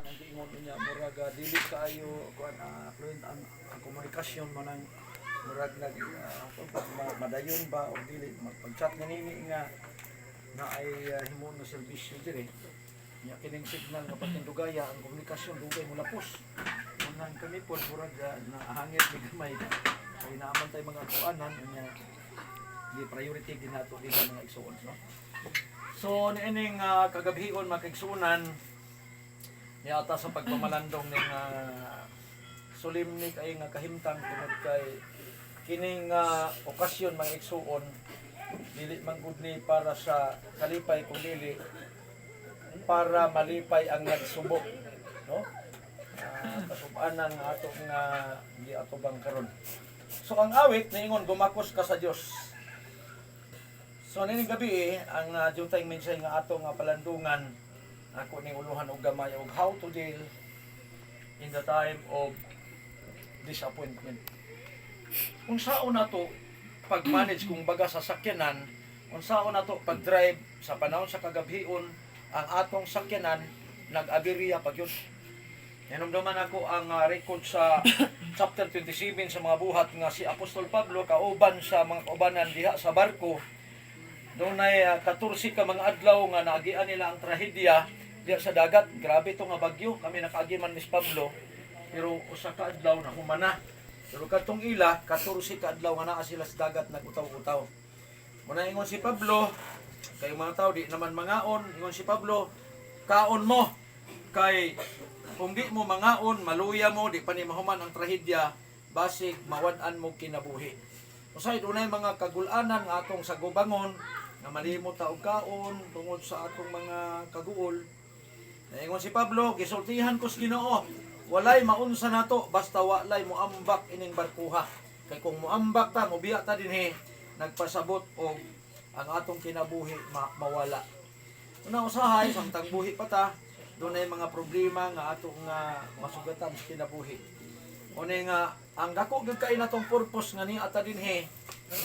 Nag-ingon niya murag dili kaayo kuan fluent ang komunikasyon man ang murag madayon ba o dili pag-chat nini nga na ay himo na serbisyo dire. Nya kining signal nga patindugaya ang komunikasyon dugay mo lapos. Unang kami po murag nahangit ni gamay. Kay naaman tay mga kuanan nya di priority din nato din ang mga igsoon, no? So niining kagabhion makigsunan ni ata sa pagpamalandong ning solemni kay nga kahimtang tungod kay kining okasyon mga igsuon dili man gud ni para sa kalipay kun dili para malipay ang nagsubok, no? Kasub-anan nga ato nga giatubang karon. So ang awit niingon gumakos ka sa Dios. So nining gabi ang juntay mensahe nga ato nga palandungan ako ning uluhan og gamay og how to deal in the time of disappointment. Unsaon nato pag-manage kung baga sa sakyanan, unsaon nato pag-drive sa panahon sa kagabhion ang atong sakyanan nag-aberya pagyud. Hinumduman ako ang record sa chapter 27 sa mga buhat nga si Apostol Pablo kauban sa mga kaubanan diha sa barko. Doon ay 14 ka mga adlaw nga naagian nila ang trahedya diha sa dagat. Grabe to nga bagyo. Kami nakaagi man ni Pablo. Pero usa ka adlaw na humana. Pero katong ila 14 ka adlaw nga naa sila sa dagat nagutaw-utaw. Muna ingon si Pablo, kay mga tao di naman mangaon, ingon si Pablo, kaon mo kay kung di mo mangaon, maluya mo, di pa ni mahuman ang trahedya, basig mawad-an mo kinabuhi. Usay dunay mga kagul-anan nga atong sagubangon nga malimot ta og kaon tungod sa atong mga kaguol. Naingon si Pablo, gisultihan ko sa Ginoo, walay maunsa nato basta walay moambak ining barkuha. Kay kung moambak ta, mobiya ta dinhi, nagpasabot og ang atong kinabuhi mawala. Una usahay samtang buhi pa ta, dunay mga problema nga atong masugatan sa kinabuhi. Una nga ang dako gyud kay natong purpose nga ni ata dinhi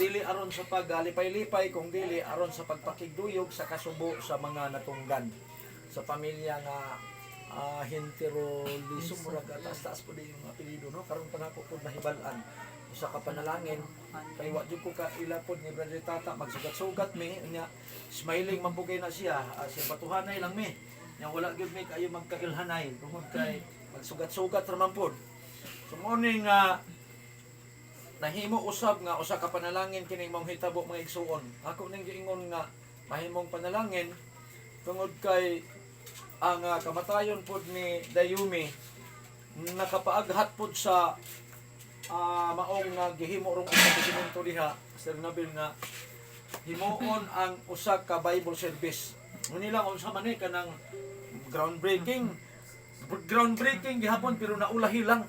dili aron sa pagalipay-lipay kung dili aron sa pagpakigduyog sa kasubo sa mga natunggan sa pamilya nga Hinterolisum murag taas-taas po din yung apelido, no? Karon pa nako pud nahibal-an usa ka panalangin kay wa jud ko ka ilapod ni Brother Tata magsugat-sugat mi nya smiling man pugay na siya siya batuhanay lang mi nya wala gyud mi kayo magkailhanay tungod kay magsugat-sugat ra man pud. So mo ning nahimo usab nga usa ka panalangin kining mong hitabo mga igsuon. Ako ning giingon nga mahimong panalangin tungod kay ang kamatayon pod ni Dayumi nakapaaghat pod sa maong gihimo rong establishmento diha Sir Nabil nga himuon ang usa ka Bible service. Nila unsa man ni kanang groundbreaking gihapon pero naulahi lang,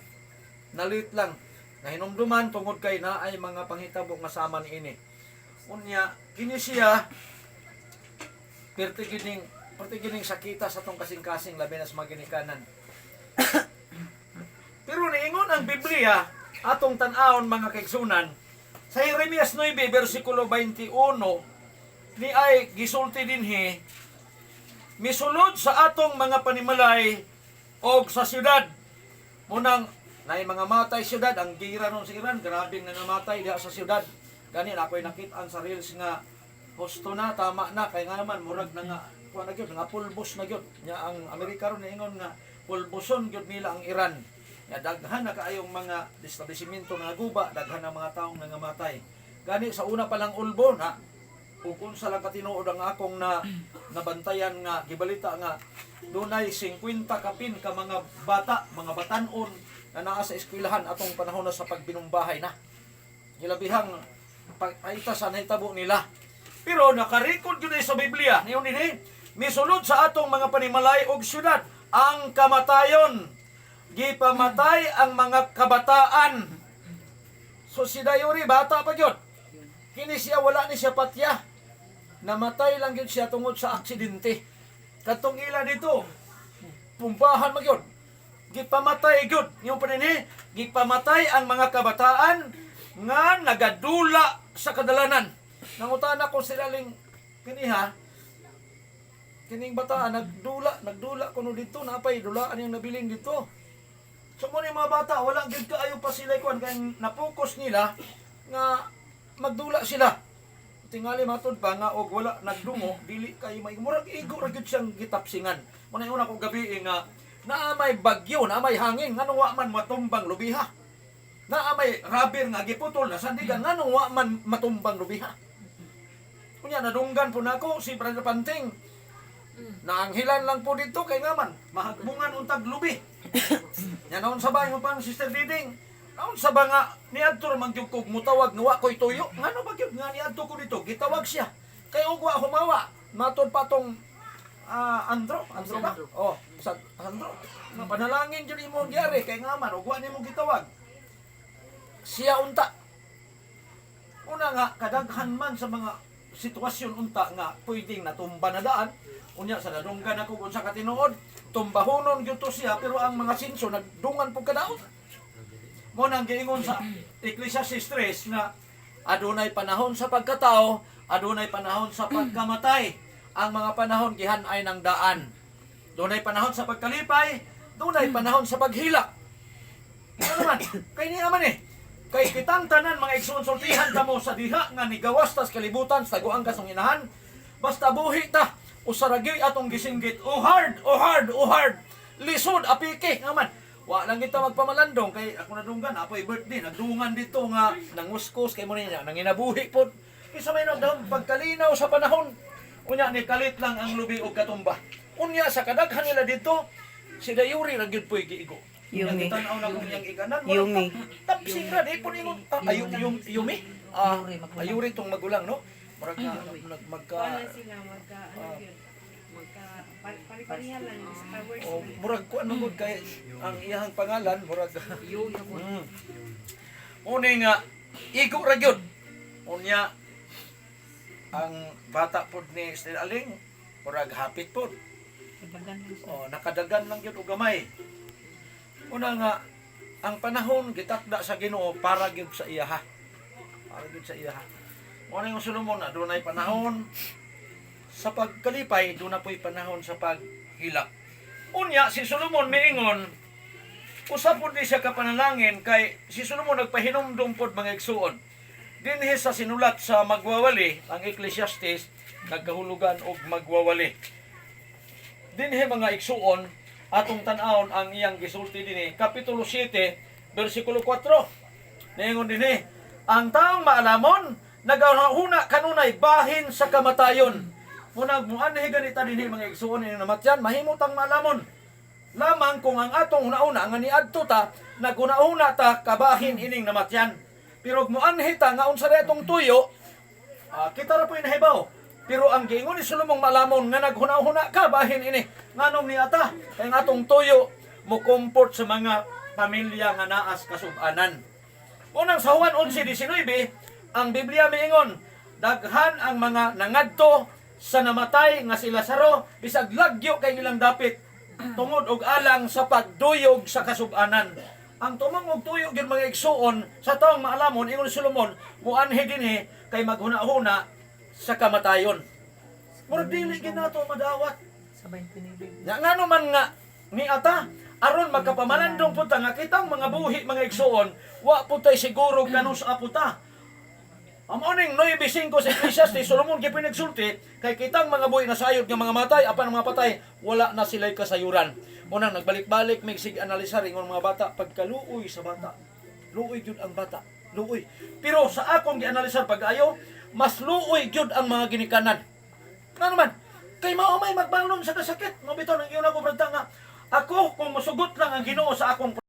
nalit lang. Nahinumduman tungod kay naay mga panghitabo nga sama niini. Unya kini siya perti gining sakita sa tong kasing-kasing labi na sa mga ginikanan. Pero niingon ang Biblia atong tan-awon mga kaigsunan sa Jeremias 9 bersikulo 21 ni ay gisulti dinhi misulod sa atong mga panimalay og sa syudad munang nay mga matay syudad ang gira ron sa Iran grabing nangamatay diha sa syudad gani ako'y nakit-an sa reels nga husto na tama na kay nga naman murag na nga kuha na gyud nga pulbos na gyud nya ang Amerika ron niingon nga pulboson gyud nila ang Iran. Ya daghan na kaayong mga establishmento nga guba, daghan na mga taong nangamatay. Gani sa una pa lang ulbo na ug unsa lang katinuod ang akong nabantayan nga gibalita nga dunay 50 kapin ka mga bata, mga batan-on na naa sa eskwelahan atong panahon na sa pagbinumbahay na. Gilabihang paita sa nahitabo nila. Pero nakarecord gyud sa Biblia niyon dinhi misulod sa atong mga panimalay og syudad ang kamatayon. Gipamatay ang mga kabataan. So si Dayuri bata pa gyud. Kini siya wala ni siya patya. Namatay lang gyud siya tungod sa aksidente. Katong ila dito pumbahan magyud. Gipamatay gyud yung panini. Gipamatay ang mga kabataan nga nagadula sa kadalanan. Nangutana ko sila ling kiniha kining bata nagdula kuno dito napay dulaan yung nabiling dito. So mo ni mga bata wala gid kaayo pa sila kuan kay napokus nila nga magdula sila. Tingali matod pa nga og wala nagdungo dili kay may murag igo ra gyud siyang gitapsingan. Mo na una kong gabi nga naa may bagyo, naa may hangin nganong wa man matumbang lubiha. Naa may rubber nga giputol na sandigan nganong wa man matumbang lubiha. Kunya nadunggan po nako si Brother Panting. Naanghilan lang po dito kay nga man mahagbungan untag lubi. Nya naon sabay mo pa Sister Diding. Naon sa ba nga niadto ra man gyud kog mutawag nga wa koy tuyo. Ngano ba gyud nga niadto ko dito gitawag siya. Kay og wa humawa. Matod pa tong Andro ba? Oh, sa Andro. Nga panalangin jud imo gyari kay nga man og wa nimo gitawag. Siya unta. Una nga kadaghan man sa mga sitwasyon unta nga pwedeng natumba na daan. Unya sa nadunggan ako kung sa katinuod, tumbahonon gyud to siya pero ang mga sinso nagdungan pug kadaot. Mo nang giingon sa Ecclesiastes 3 na adunay panahon sa pagkatao, adunay panahon sa pagkamatay. Ang mga panahon gihan-ay ng daan. Dunay panahon sa pagkalipay, dunay panahon sa paghila. Ano man? Kay niya man eh. Kay kitang tanan mga igsusultihan kamo sa diha nga nigawas tas kalibutan sa taguang kasong inahan. Basta buhi ta usaragay atong gisinggit. Oh hard, oh hard, oh hard. Lisod apike nga man. Wa lang kita magpamalandong kay ako nadunggan apoy birthday nagdungan dito nga nanguskos kay mo niya nanginabuhi pod. Isa may nagdahom pagkalinaw sa panahon. Unya ni kalit lang ang lubi og katumba. Unya sa kadaghan nila dito si Dayuri ra gyud poy giigo. Yumi. Tan-aw na kung yang iganan. Yumi. Tapsing ra di po ningon Yumi. Ayuri tong magulang no. Murag na magka Wala sila pari-parihan lang sa words. oh, murag ko ano gud kay ang iyang pangalan murag Uni nga igo ra gyud. Unya ang bata pod ni Sir Aling murag hapit pod. Oh, nakadagan lang gyud og gamay. Una nga ang panahon gitakda sa Ginoo para gyud sa iya ha. Para gyud sa iya ha. Mo yung Solomon na dunay panahon sa pagkalipay, doon na po'y panahon sa paghilak. Unya, si Solomon miingon, usapod ni siya kapanalangin kay si Solomon nagpahinumdum pod mga igsuon. Dinhi sa sinulat sa magwawali, ang Ecclesiastes, nagkahulugan og magwawali. Dinhi mga igsuon, atong tan-awon ang iyang gisulti dinhi, Kapitulo 7, versikulo 4. Niingon dinhi, ang taong maalamon, nagahuna kanunay bahin sa kamatayon. Muna muanhi ganita dinhi mga igsuon ni namatyan mahimutang malamon. Lamang kung ang atong una-una nga niadto ta naguna-una ta kabahin ining namatyan. Pero muanhi ta nga unsa retong tuyo kita ra po inahibaw. Pero ang giingon ni Solomon malamon nga naghuna-huna ka bahin ini nganong niata kay ang atong tuyo mo comfort sa mga pamilya nga naas kasub-anan. Unang sa Juan 11:19 ang Biblia miingon daghan ang mga nangadto sa namatay nga si Lazaro bisag lagyo kay ilang dapit tungod og alang sa pagduyog sa kasub-anan. Ang tumong og tuyog gyud mga igsuon sa taong maalamon ingon ni Solomon muanhi dinhi kay maghuna-huna sa kamatayon. Murag dili gyud nato madawat. Nya ngano man nga niata aron magkapamalandong puta nga kitang mga buhi mga igsuon wa putay siguro kanus aputa. Ang morning 9:5 sa Ecclesiastes Solomon gyud pinagsulti kay kitang mga buhi na sayod nga mga matay apan ang mga patay wala na sila'y kasayuran. Munang nagbalik-balik mig sig analisar ingon mga bata pagkaluoy sa bata. Luoy gyud ang bata, luoy. Pero sa akong gianalisar pag-ayo mas luoy gyud ang mga ginikanan. Ngano man? Kay mao may magbalong sa kasakit. Mabitaw nang iyon ako brad nga ako kung masugot lang ang Ginoo sa akong